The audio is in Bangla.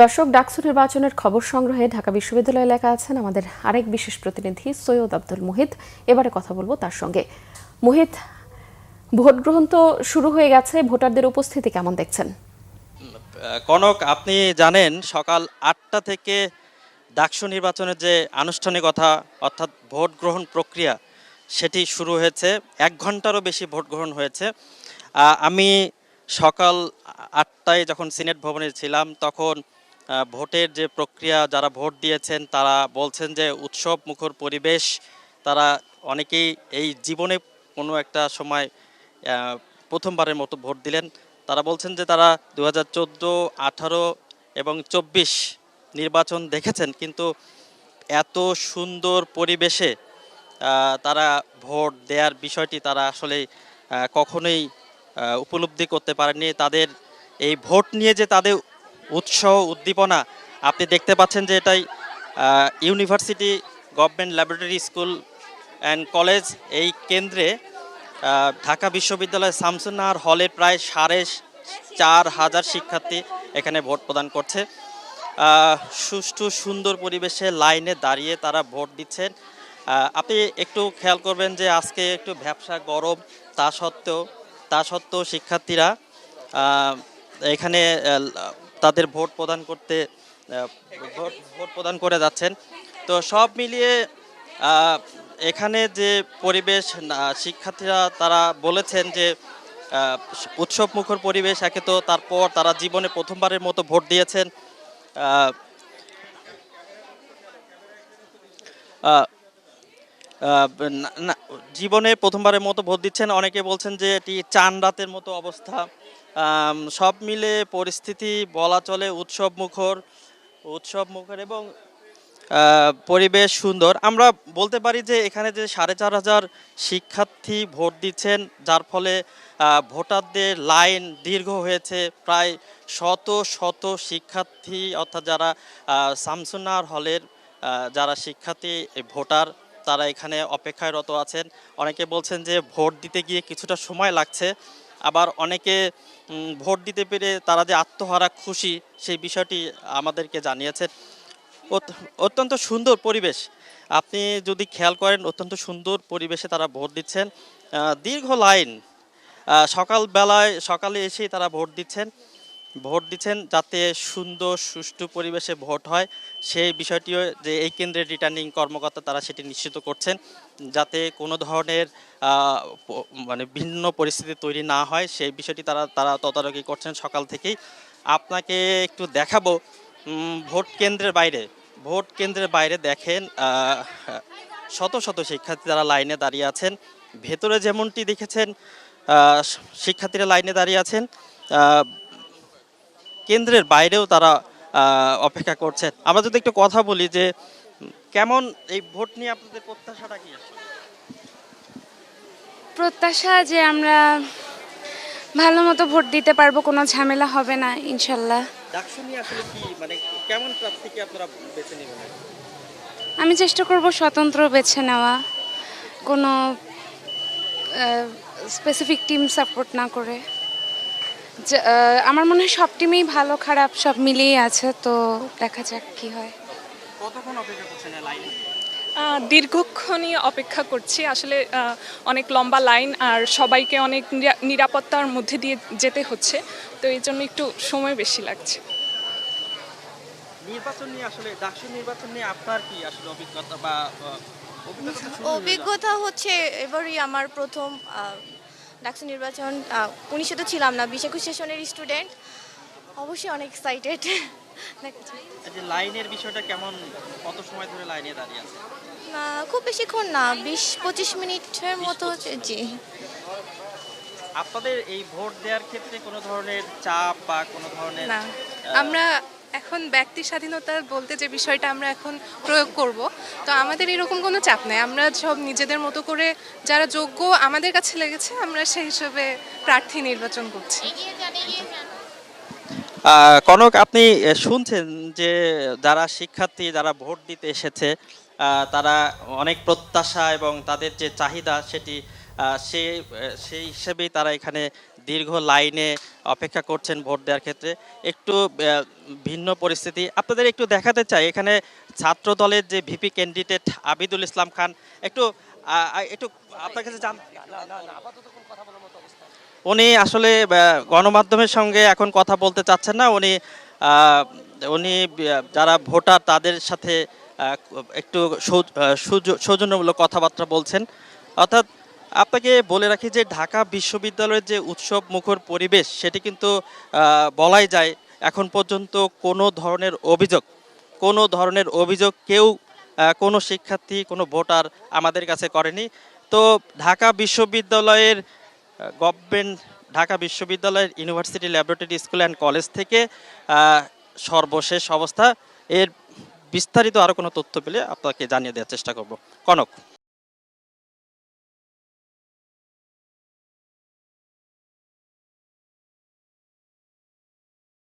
দর্শক, ডাকসু নির্বাচনের খবর সংগ্রহে ঢাকা বিশ্ববিদ্যালয়ে লেখা আছেন আমাদের আরেক বিশেষ প্রতিনিধি সৈয়দ আব্দুল মুহিত। এবারে কথা বলবো তার সঙ্গে। মুহিত, ভোট গ্রহণ তো শুরু হয়ে গেছে, ভোটারদের উপস্থিতি কেমন দেখছেন? কনক, আপনি জানেন সকাল ৮টা থেকে ডাকসু নির্বাচনের যে আনুষ্ঠানিকতা অর্থাৎ ভোট গ্রহণ প্রক্রিয়া সেটি শুরু হয়েছে। ১ ঘন্টারও বেশি ভোট গ্রহণ হয়েছে। আমি সকাল ৮টায় যখন সিনেট ভবনে ছিলাম তখন ভোটের যে প্রক্রিয়া, যারা ভোট দিয়েছেন তারা বলছেন যে উৎসব মুখর পরিবেশ। তারা অনেকেই এই জীবনে কোনো একটা সময় প্রথমবারের মতো ভোট দিলেন। তারা বলছেন যে তারা 2014, 18 এবং 24 নির্বাচন দেখেছেন, কিন্তু এত সুন্দর পরিবেশে তারা ভোট দেওয়ার বিষয়টি তারা আসলে কখনোই উপলব্ধি করতে পারেননি। তাদের এই ভোট নিয়ে যে তাদের উৎসাহ উদ্দীপনা আপনি দেখতে পাচ্ছেন যে এটাই university government laboratory school and college এই কেন্দ্রে ঢাকা বিশ্ববিদ্যালয়ের শামসুন্নাহার হলে প্রায় 4,500 শিক্ষার্থী এখানে ভোট প্রদান করছে। সুষ্ঠু সুন্দর পরিবেশে লাইনে দাঁড়িয়ে তারা ভোট দিচ্ছেন। আপনি একটু খেয়াল করবেন যে আজকে একটু ভ্যাপসা গরম, তা সত্ত্বেও শিক্ষার্থীরা এখানে তাদের ভোট প্রদান করে যাচ্ছেন। তো সব মিলিয়ে এখানে যে পরিবেশ, শিক্ষার্থীরা তারা বলেছেন যে উৎসব মুখর পরিবেশ। একে তো তারপর তারা জীবনে প্রথমবারের মতো ভোট দিয়েছেন। আহ, আহ, আহ, জীবনে প্রথমবারের মতো ভোট দিচ্ছেন। অনেকে বলছেন যে এটি চান রাতের মতো অবস্থা। সব মিলে পরিস্থিতি বলা চলে উৎসব মুখর এবং পরিবেশ সুন্দর। আমরা বলতে পারি যে এখানে যে 4,500 শিক্ষার্থী ভোট দিচ্ছেন, যার ফলে ভোটারদের লাইন দীর্ঘ হয়েছে। প্রায় শত শত শিক্ষার্থী, অর্থাৎ যারা শামসুন্নাহার হলের যারা শিক্ষার্থী ভোটার, তারা এখানে অপেক্ষায়রত আছেন। অনেকে বলছেন যে ভোট দিতে গিয়ে কিছুটা সময় লাগছে, আবার অনেকে ভোট দিতে পেরে তারা যে আত্মহারা খুশি সেই বিষয়টি আমাদেরকে জানিয়েছেন। অত্যন্ত সুন্দর পরিবেশ। আপনি যদি খেয়াল করেন, অত্যন্ত সুন্দর পরিবেশে তারা ভোট দিচ্ছেন। দীর্ঘ লাইন, সকালে এসেই তারা ভোট দিচ্ছেন যাতে সুন্দর সুষ্ঠু পরিবেশে ভোট হয়। সেই বিষয়টিও যে এই কেন্দ্রের রিটার্নিং কর্মকর্তা তারা সেটি নিশ্চিত করছেন, যাতে কোনো ধরনের মানে ভিন্ন পরিস্থিতি তৈরি না হয় সেই বিষয়টি তারা তারা তদারকি করছেন সকাল থেকেই। আপনাকে একটু দেখাবো ভোট কেন্দ্রের বাইরে দেখেন শত শত শিক্ষার্থী তারা লাইনে দাঁড়িয়ে আছেন। ভেতরে যেমনটি দেখেছেন শিক্ষার্থীরা লাইনে দাঁড়িয়ে আছেন, কেন্দ্রের বাইরেও তারা অপেক্ষা করছেন। আমরা যদি একটু কথা বলি যে কেমন এই ভোট নিয়ে আপনাদের প্রত্যাশাটা কি আসলে? প্রত্যাশা যে আমরা ভালো মতো ভোট দিতে পারবো, কোনো ঝামেলা হবে না ইনশাল্লাহ। ডাকসু নিয়ে আসলে কি, মানে কেমন প্রার্থীকে আপনারা বেছে নেবেন? আমি চেষ্টা করব স্বতন্ত্র বেছে নেওয়া, কোনো স্পেসিফিক টিম সাপোর্ট না করে। আমার মনে হয় সব টিমই ভালো খারাপ সব মিলিয়ে আছে, তো দেখা যাক কি হয়। কতক্ষণ অপেক্ষা করছেন লাইনে? দীর্ঘক্ষণই অপেক্ষা করছি আসলে। অনেক লম্বা লাইন আর সবাইকে অনেক নিরাপত্তার মধ্যে দিয়ে যেতে হচ্ছে, তো এই জন্য একটু সময় বেশি লাগছে। নির্বাচন নিয়ে আসলে ডাকসু নির্বাচন নিয়ে আপনার কি আসলে অভিজ্ঞতা বা অভিজ্ঞতা তো শুরুই হলো। অভিজ্ঞতা হচ্ছে এবারই আমার প্রথম ডাকসু নির্বাচন। 19-এ তো ছিলাম না, 20-21 সেশনের স্টুডেন্ট। অবশ্যই অনেক এক্সাইটেড। এই যে লাইনের বিষয়টা কেমন, কত সময় ধরে লাইনে দাঁড়িয়ে আছে? খুব বেশিক্ষণ না, 20-25 মিনিটের মতো হচ্ছে। জি। আপনাদের এই ভোট দেওয়ার ক্ষেত্রে কোনো ধরনের চাপ বা কোনো ধরনের না, আমরা এখন ব্যক্তি স্বাধীনতা বলতে যে বিষয়টা আমরা এখন প্রয়োগ করব, তো আমাদের এরকম কোনো চাপ নেই। আমরা সব নিজেদের মতো করে যারা যোগ্য আমাদের কাছে লেগেছে আমরা সেই হিসেবে প্রার্থী নির্বাচন করছি। কনক, আপনি শুনছেন যে যারা শিক্ষার্থী যারা ভোট দিতে এসেছে তারা অনেক প্রত্যাশা এবং তাদের যে চাহিদা সেটি সেই হিসেবেই তারা এখানে দীর্ঘ লাইনে অপেক্ষা করছেন ভোট দেওয়ার ক্ষেত্রে। একটু ভিন্ন পরিস্থিতি আপনাদের একটু দেখাতে চাই। এখানে ছাত্র দলের যে ভিপি ক্যান্ডিডেট আবিদুল ইসলাম খান, একটু একটু আপনার কাছে উনি আসলে গণমাধ্যমেমের সঙ্গে এখন কথা বলতে চাচ্ছেন না। উনি উনি যারা ভোটার তাদের সাথে একটু সৌজন্যমূলক কথাবার্তা বলছেন। অর্থাৎ আপনাকে বলে রাখি যে ঢাকা বিশ্ববিদ্যালয়ের যে উৎসব মুখর পরিবেশ, সেটি কিন্তু বলাই যায় এখন পর্যন্ত কোনো ধরনের অভিযোগ কেউ কোনো শিক্ষার্থী কোনো ভোটার আমাদের কাছে করেনি। তো ঢাকা বিশ্ববিদ্যালয়ের গভর্নমেন্ট ঢাকা বিশ্ববিদ্যালয়ের university laboratory school and college থেকে সর্বশেষ অবস্থা। এর বিস্তারিত আরও কোনো তথ্য পেলে আপনাকে জানিয়ে দেওয়ার চেষ্টা করব। কনক।